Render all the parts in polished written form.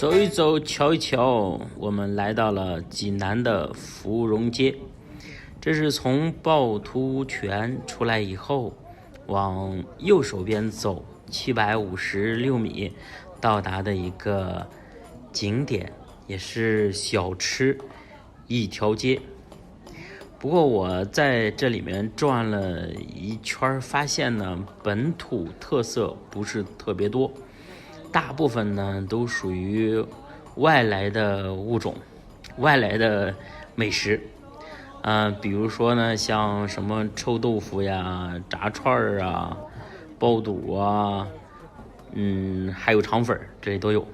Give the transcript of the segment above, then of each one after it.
走一走，瞧一瞧，我们来到了济南的芙蓉街。这是从趵突泉出来以后，往右手边走756米，到达的一个景点，也是小吃一条街。不过我在这里面转了一圈，发现呢，本土特色不是特别多，大部分呢都属于外来的物种、外来的美食。比如说呢，像什么臭豆腐呀、炸串啊、爆肚啊，还有肠粉，这里都有。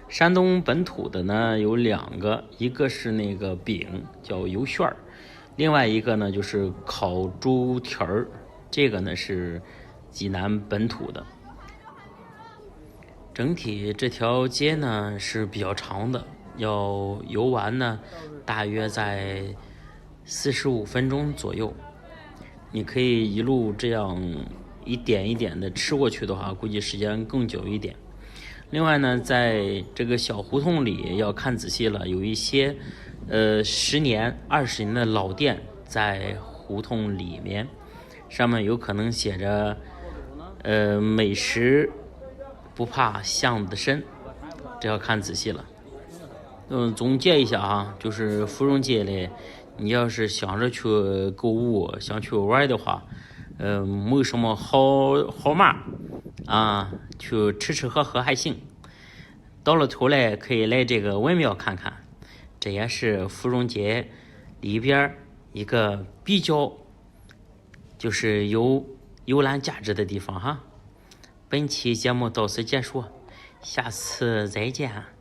山东本土的呢有2个，一个是那个饼叫油旋儿，另外一个呢就是烤猪蹄儿，这个呢是济南本土的。整体这条街呢是比较长的，要游玩呢大约在45分钟左右。你可以一路这样一点一点的吃过去的话，估计时间更久一点。另外呢，在这个小胡同里要看仔细了，有一些10年、20年的老店在胡同里面，上面有可能写着美食不怕巷子深，这要看仔细了。总结一下啊，就是芙蓉街里，你要是想着去购物、想去玩的话，没有什么好嘛啊，去吃吃喝喝还行。到了头来可以来这个文庙看看，这也是芙蓉街里边一个比较就是有游览价值的地方哈。本期节目到此结束，下次再见。